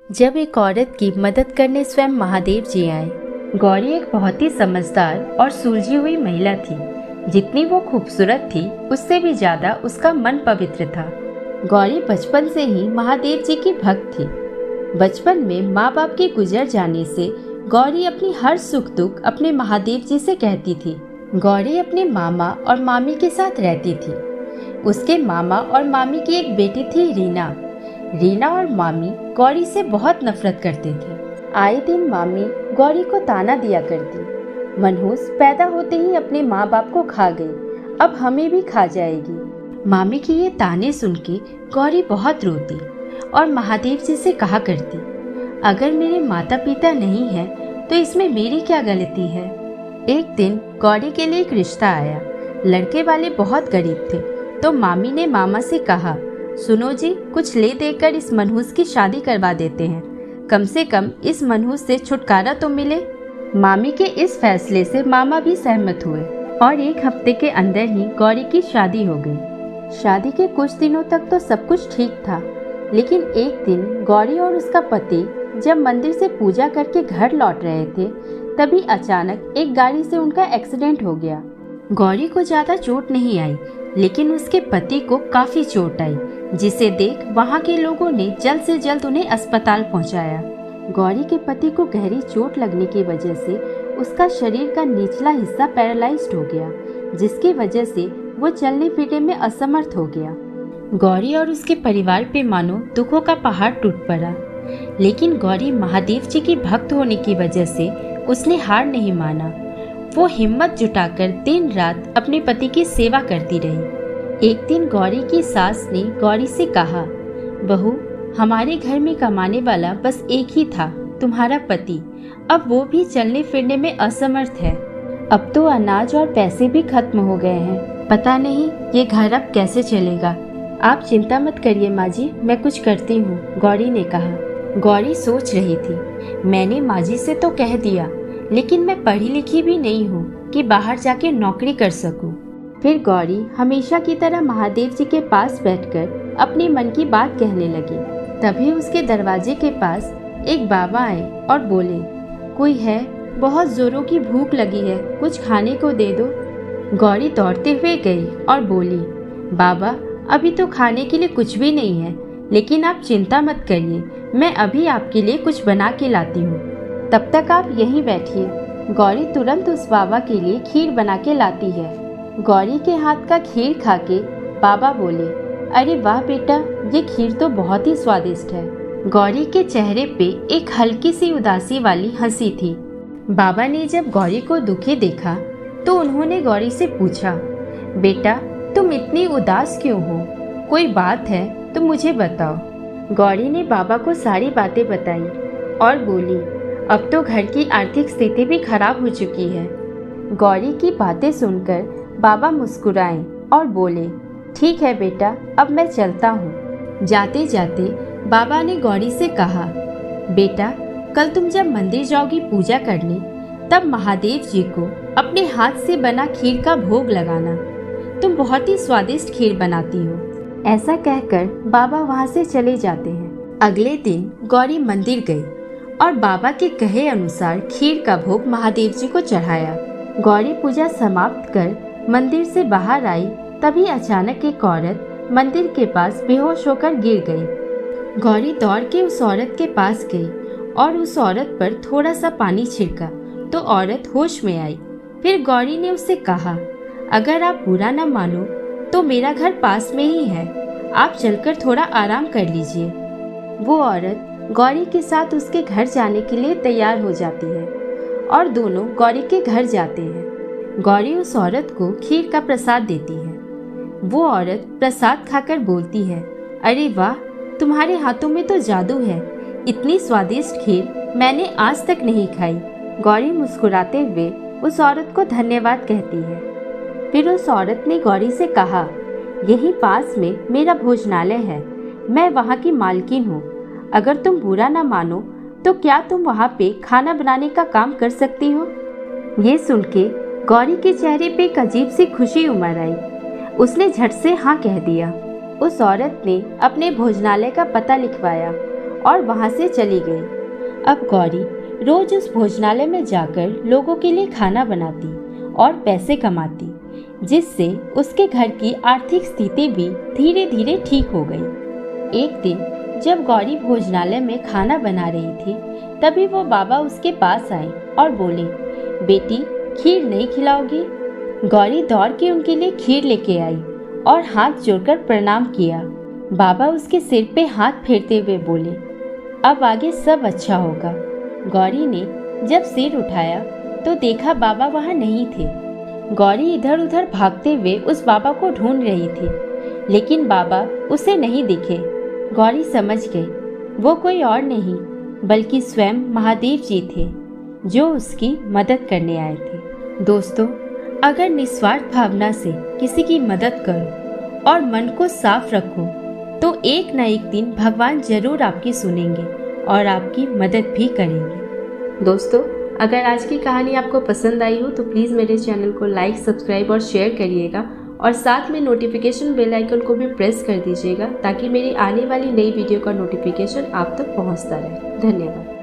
जब एक औरत की मदद करने स्वयं महादेव जी आए। गौरी एक बहुत ही समझदार और सुलझी हुई महिला थी। जितनी वो खूबसूरत थी उससे भी ज्यादा उसका मन पवित्र था। गौरी बचपन से ही महादेव जी की भक्त थी। बचपन में माँ बाप के गुजर जाने से गौरी अपनी हर सुख दुख अपने महादेव जी से कहती थी। गौरी अपने मामा और मामी के साथ रहती थी। उसके मामा और मामी की एक बेटी थी रीना। रीना और मामी गौरी से बहुत नफरत करते थे। आए दिन मामी गौरी को ताना दिया करती, मनहूस पैदा होते ही अपने माँ बाप को खा गई, अब हमें भी खा जाएगी। मामी की ये ताने सुन के गौरी बहुत रोती और महादेव जी से कहा करती, अगर मेरे माता पिता नहीं हैं तो इसमें मेरी क्या गलती है। एक दिन गौरी के लिए एक रिश्ता आया। लड़के वाले बहुत गरीब थे तो मामी ने मामा से कहा, सुनो जी, कुछ ले देकर इस मनहूस की शादी करवा देते हैं, कम से कम इस मनहूस से छुटकारा तो मिले। मामी के इस फैसले से मामा भी सहमत हुए और एक हफ्ते के अंदर ही गौरी की शादी हो गई। शादी के कुछ दिनों तक तो सब कुछ ठीक था, लेकिन एक दिन गौरी और उसका पति जब मंदिर से पूजा करके घर लौट रहे थे तभी अचानक एक गाड़ी से उनका एक्सीडेंट हो गया। गौरी को ज्यादा चोट नहीं आई, लेकिन उसके पति को काफी चोट आई, जिसे देख वहां के लोगों ने जल्द से जल्द उन्हें अस्पताल पहुंचाया। गौरी के पति को गहरी चोट लगने की वजह से उसका शरीर का निचला हिस्सा पैरालाइज्ड हो गया, जिसकी वजह से वो चलने फिरने में असमर्थ हो गया। गौरी और उसके परिवार पे मानो दुखों का पहाड़ टूट पड़ा, लेकिन गौरी महादेव जी की भक्त होने की वजह से उसने हार नहीं माना। वो हिम्मत जुटाकर दिन रात अपने पति की सेवा करती रही। एक दिन गौरी की सास ने गौरी से कहा, बहू, हमारे घर में कमाने वाला बस एक ही था, तुम्हारा पति, अब वो भी चलने फिरने में असमर्थ है। अब तो अनाज और पैसे भी खत्म हो गए हैं, पता नहीं ये घर अब कैसे चलेगा। आप चिंता मत करिए माँ जी, मैं कुछ करती हूँ, गौरी ने कहा। गौरी सोच रही थी, मैंने माँ जी से तो कह दिया, लेकिन मैं पढ़ी लिखी भी नहीं हूँ कि बाहर जाके नौकरी कर सकूँ। फिर गौरी हमेशा की तरह महादेव जी के पास बैठकर अपने मन की बात कहने लगी। तभी उसके दरवाजे के पास एक बाबा आए और बोले, कोई है, बहुत जोरों की भूख लगी है, कुछ खाने को दे दो। गौरी दौड़ते हुए गई और बोली, बाबा, अभी तो खाने के लिए कुछ भी नहीं है, लेकिन आप चिंता मत करिए, मैं अभी आपके लिए कुछ बना के लाती हूँ, तब तक आप यहीं बैठिए। गौरी तुरंत उस बाबा के लिए खीर बना के लाती है। गौरी के हाथ का खीर खाके बाबा बोले, अरे वाह बेटा, ये खीर तो बहुत ही स्वादिष्ट है। गौरी के चेहरे पे एक हल्की सी उदासी वाली हंसी थी। बाबा ने जब गौरी को दुखी देखा तो उन्होंने गौरी से पूछा, बेटा, तुम इतनी उदास क्यों हो, कोई बात है तो मुझे बताओ। गौरी ने बाबा को सारी बातें बताई और बोली, अब तो घर की आर्थिक स्थिति भी खराब हो चुकी है। गौरी की बातें सुनकर बाबा मुस्कुराए और बोले, ठीक है बेटा, अब मैं चलता हूँ। जाते जाते बाबा ने गौरी से कहा, बेटा, कल तुम जब मंदिर जाओगी पूजा करने, तब महादेव जी को अपने हाथ से बना खीर का भोग लगाना, तुम बहुत ही स्वादिष्ट खीर बनाती हो। ऐसा कहकर बाबा वहाँ से चले जाते हैं। अगले दिन गौरी मंदिर गई और बाबा के कहे अनुसार खीर का भोग महादेव जी को चढ़ाया। गौरी पूजा समाप्त कर मंदिर से बाहर आई, तभी अचानक एक औरत मंदिर के पास बेहोश होकर गिर गई। गौरी दौड़ के उस औरत के पास गई और उस औरत पर थोड़ा सा पानी छिड़का तो औरत होश में आई। फिर गौरी ने उससे कहा, अगर आप बुरा न मानो तो मेरा घर पास में ही है, आप चलकर थोड़ा आराम कर लीजिए। वो औरत गौरी के साथ उसके घर जाने के लिए तैयार हो जाती है और दोनों गौरी के घर जाते हैं। गौरी उस औरत को खीर का प्रसाद देती है। वो औरत प्रसाद खाकर बोलती है, अरे वाह, तुम्हारे हाथों में तो जादू है, इतनी स्वादिष्ट खीर मैंने आज तक नहीं खाई। गौरी मुस्कुराते हुए उस औरत को धन्यवाद कहती है। फिर उस औरत ने गौरी से कहा, यही पास में मेरा भोजनालय है, मैं वहाँ की मालकिन हूँ, अगर तुम बुरा ना मानो तो क्या तुम वहाँ पे खाना बनाने का काम कर सकती हो। ये सुन के गौरी के चेहरे पे एक अजीब सी खुशी उमड़ आई। उसने झट से हाँ कह दिया। उस औरत ने अपने भोजनालय का पता लिखवाया और वहाँ से चली गई। अब गौरी रोज उस भोजनालय में जाकर लोगों के लिए खाना बनाती और पैसे कमाती, जिससे उसके घर की आर्थिक स्थिति भी धीरे धीरे ठीक हो गई। एक दिन जब गौरी भोजनालय में खाना बना रही थी, तभी वो बाबा उसके पास आए और बोले, बेटी खीर नहीं खिलाओगी? गौरी दौड़ के उनके लिए खीर लेके आई और हाथ जोड़कर प्रणाम किया। बाबा उसके सिर पे हाथ फेरते हुए बोले, अब आगे सब अच्छा होगा। गौरी ने जब सिर उठाया तो देखा बाबा वहाँ नहीं थे। गौरी इधर उधर भागते हुए उस बाबा को ढूंढ रही थी, लेकिन बाबा उसे नहीं दिखे। गौरी समझ गई वो कोई और नहीं बल्कि स्वयं महादेव जी थे, जो उसकी मदद करने आए थे। दोस्तों, अगर निस्वार्थ भावना से किसी की मदद करो और मन को साफ रखो तो एक न एक दिन भगवान जरूर आपकी सुनेंगे और आपकी मदद भी करेंगे। दोस्तों, अगर आज की कहानी आपको पसंद आई हो तो प्लीज़ मेरे चैनल को लाइक, सब्सक्राइब और शेयर करिएगा और साथ में नोटिफिकेशन बेल आइकन को भी प्रेस कर दीजिएगा ताकि मेरी आने वाली नई वीडियो का नोटिफिकेशन आप तक पहुंचता रहे। धन्यवाद।